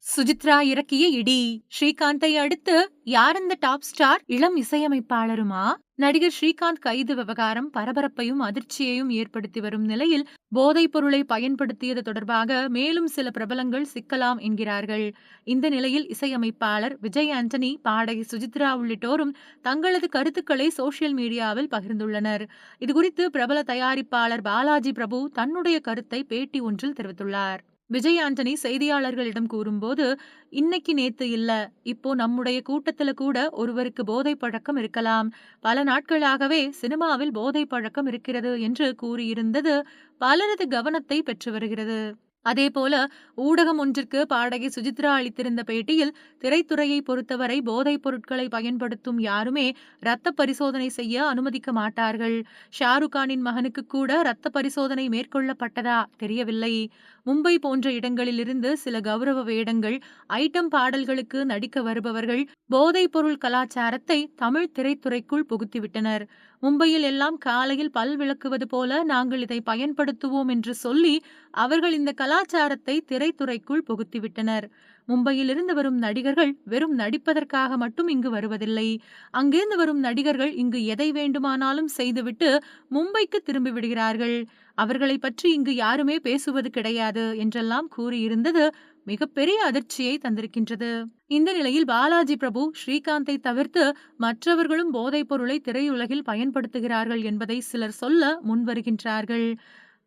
சுஜித்ரா இறக்கிய இடி. ஸ்ரீகாந்தை அடுத்து யார் அந்த டாப் ஸ்டார்? இளம் இசையமைப்பாளருமா? நடிகர் ஸ்ரீகாந்த் கைது விவகாரம் பரபரப்பையும் அதிர்ச்சியையும் ஏற்படுத்தி வரும் நிலையில் போதைப் பொருளை பயன்படுத்தியது தொடர்பாக மேலும் சில பிரபலங்கள் சிக்கலாம் என்கிறார்கள். இந்த நிலையில் இசையமைப்பாளர் விஜய் ஆண்டனி, பாடகி சுஜித்ரா உள்ளிட்டோரும் தங்களது கருத்துக்களை சோசியல் மீடியாவில் பகிர்ந்துள்ளனர். இதுகுறித்து பிரபல தயாரிப்பாளர் பாலாஜி பிரபு தன்னுடைய கருத்தை பேட்டி ஒன்றில் தெரிவித்துள்ளார். விஜய் ஆண்டனி செய்தியாளர்களிடம் கூறும்போது, இன்னைக்கு நேத்து இல்ல, இப்போ நம்முடைய கூட்டத்துல கூட ஒருவருக்கு போதை பழக்கம் இருக்கலாம். பல நாட்களாகவே சினிமாவில் போதை பழக்கம் இருக்கிறது என்று கூறியிருந்தது பலரது கவனத்தை பெற்று வருகிறது. அதேபோல ஊடகம் ஒன்றிற்கு பாடகி சுஜித்ரா அளித்திருந்த பேட்டியில், திரைத்துறையை பொறுத்தவரை போதைப் பொருட்களை பயன்படுத்தும் யாருமே ரத்த பரிசோதனை செய்ய அனுமதிக்க மாட்டார்கள். ஷாருக் கானின் மகனுக்கு கூட ரத்த பரிசோதனை மேற்கொள்ளப்பட்டதா தெரியவில்லை. மும்பை போன்ற இடங்களிலிருந்து சில கௌரவ வேடங்கள், ஐட்டம் பாடல்களுக்கு நடிக்க வருபவர்கள் போதைப் பொருள் கலாச்சாரத்தை தமிழ் திரைத்துறைக்குள் புகுத்திவிட்டனர். மும்பையில் எல்லாம் காலையில் பல் விளக்குவது போல நாங்கள் இதை பயன்படுத்துவோம் என்று சொல்லி அவர்கள் இந்த கலாச்சாரத்தை திரைத்துறைக்குள் புகுத்திவிட்டனர். மும்பையிலிருந்து வரும் நடிகர்கள் வெறும் நடிப்பதற்காக மட்டும் இங்கு வருவதில்லை. அங்கிருந்து வரும் நடிகர்கள் இங்கு எதை வேண்டுமானாலும் செய்துவிட்டு மும்பைக்கு திரும்பி விடுகிறார்கள். அவர்களை பற்றி இங்கு யாருமே பேசுவது கிடையாது என்றெல்லாம் கூறியிருந்தது மிகப்பெரிய அதிர்ச்சியை தந்திருக்கின்றது. இந்த நிலையில் பாலாஜி பிரபு ஸ்ரீகாந்தை தவிர்த்து மற்றவர்களும் போதைப் பொருளை திரையுலகில் பயன்படுத்துகிறார்கள் என்பதை சிலர் சொல்ல முன்வருகின்றார்கள்.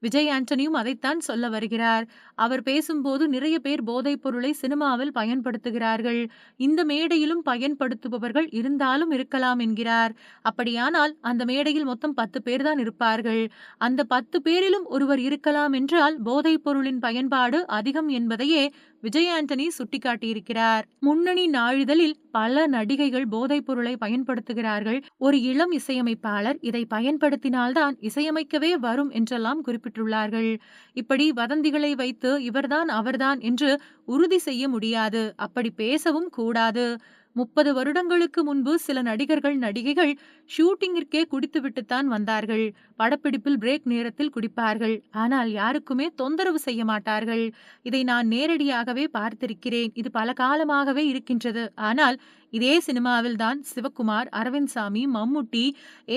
விஜய் ஆண்டனியும் அதைத்தான் சொல்ல வருகிறார். அவர் பேசும்போது நிறைய பேர் போதைப் பொருளை சினிமாவில் பயன்படுத்துகிறார்கள், இந்த மேடையிலும் பயன்படுத்துபவர்கள் இருந்தாலும் இருக்கலாம் என்கிறார். அப்படியானால் அந்த மேடையில் மொத்தம் 10 பேர் தான் இருப்பார்கள். அந்த 10 பேரிலும் ஒருவர் இருக்கலாம் என்றால் போதைப் பொருளின் பயன்பாடு அதிகம் என்பதையே விஜய் ஆண்டனி சுட்டிக்காட்டியிருக்கிறார். முன்னணி நாளிதழில் பல நடிகைகள் போதைப் பொருளை பயன்படுத்துகிறார்கள், ஒரு இளம் இசையமைப்பாளர் இதை பயன்படுத்தினால்தான் இசையமைக்கவே வரும் என்றெல்லாம் குறிப்பிட்டுள்ளார்கள். இப்படி வதந்திகளை வைத்து இவர்தான் அவர்தான் என்று உறுதி செய்ய முடியாது, அப்படி பேசவும் கூடாது. 30 வருடங்களுக்கு முன்பு சில நடிகர்கள் நடிகைகள் ஷூட்டிங்கிற்கே குடித்துவிட்டுத்தான் வந்தார்கள். படப்பிடிப்பில் பிரேக் நேரத்தில் குடிப்பார்கள், ஆனால் யாருக்குமே தொந்தரவு செய்ய மாட்டார்கள். இதை நான் நேரடியாகவே பார்த்திருக்கிறேன். இது பல காலமாகவே இருக்கின்றது. ஆனால் இதே சினிமாவில் தான் சிவகுமார், அரவிந்த் சாமி, மம்முட்டி,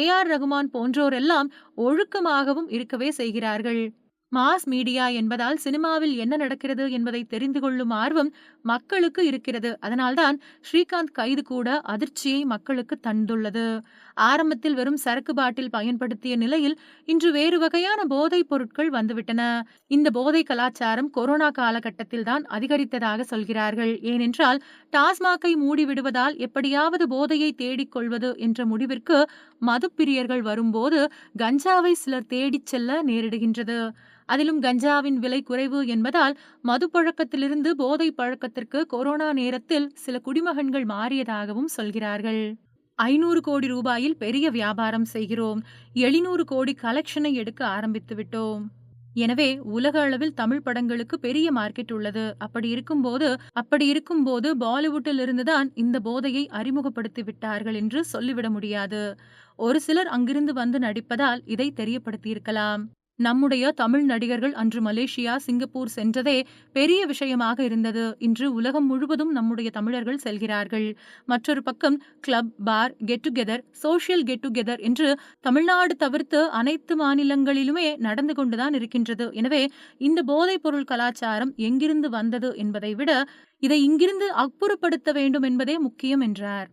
ஏ.ஆர். ரகுமான் போன்றோரெல்லாம் ஒழுக்கமாகவும் இருக்கவே செய்கிறார்கள். மாஸ் மீடியா என்பதால் சினிமாவில் என்ன நடக்கிறது என்பதை தெரிந்து கொள்ளும் ஆர்வம் மக்களுக்கு இருக்கிறது. அதனால்தான் ஸ்ரீகாந்த் கைது கூட அதிர்ச்சியை மக்களுக்கு தந்துள்ளது. ஆரம்பத்தில் வெறும் சரக்கு பாட்டில் பயன்படுத்திய நிலையில் இன்று வேறு வகையான போதைப் பொருட்கள் வந்துவிட்டன. இந்த போதை கலாச்சாரம் கொரோனா காலகட்டத்தில் தான் அதிகரித்ததாக சொல்கிறார்கள். ஏனென்றால் டாஸ்மாகை மூடிவிடுவதால் எப்படியாவது போதையை தேடிக் கொள்வது என்ற முடிவிற்கு மதுப்பிரியர்கள் வரும்போது கஞ்சாவை சிலர் தேடிச் செல்ல நேரிடுகின்றது. அதிலும் கஞ்சாவின் விலை குறைவு என்பதால் மது பழக்கத்திலிருந்து போதை பழக்கத்திற்கு கொரோனா நேரத்தில் சில குடிமகன்கள் மாறியதாகவும் சொல்கிறார்கள். 500 கோடி ரூபாயில் பெரிய வியாபாரம் செய்கிறோம், 700 கோடி கலெக்ஷனை எடுக்க ஆரம்பித்து விட்டோம். எனவே உலக அளவில் தமிழ் படங்களுக்கு பெரிய மார்க்கெட் உள்ளது. அப்படி இருக்கும்போது பாலிவுட்டில் இருந்துதான் இந்த போதையை அறிமுகப்படுத்தி விட்டார்கள் என்று சொல்லிவிட முடியாது. ஒரு சிலர் அங்கிருந்து வந்து நடிப்பதால் இதை தெரியப்படுத்தியிருக்கலாம். நம்முடைய தமிழ் நடிகர்கள் அன்று மலேசியா, சிங்கப்பூர் சென்றதே பெரிய விஷயமாக இருந்தது. இன்று உலகம் முழுவதும் நம்முடைய தமிழர்கள் செல்கிறார்கள். மற்றொரு பக்கம் club, bar, get together, social get together என்று தமிழ்நாடு தவிர்த்து அனைத்து மாநிலங்களிலுமே நடந்து கொண்டுதான் இருக்கின்றது. எனவே இந்த போதைப் பொருள் கலாச்சாரம் எங்கிருந்து வந்தது என்பதை விட இதை இங்கிருந்து அப்புறப்படுத்த வேண்டும் என்பதே முக்கியம் என்றார்.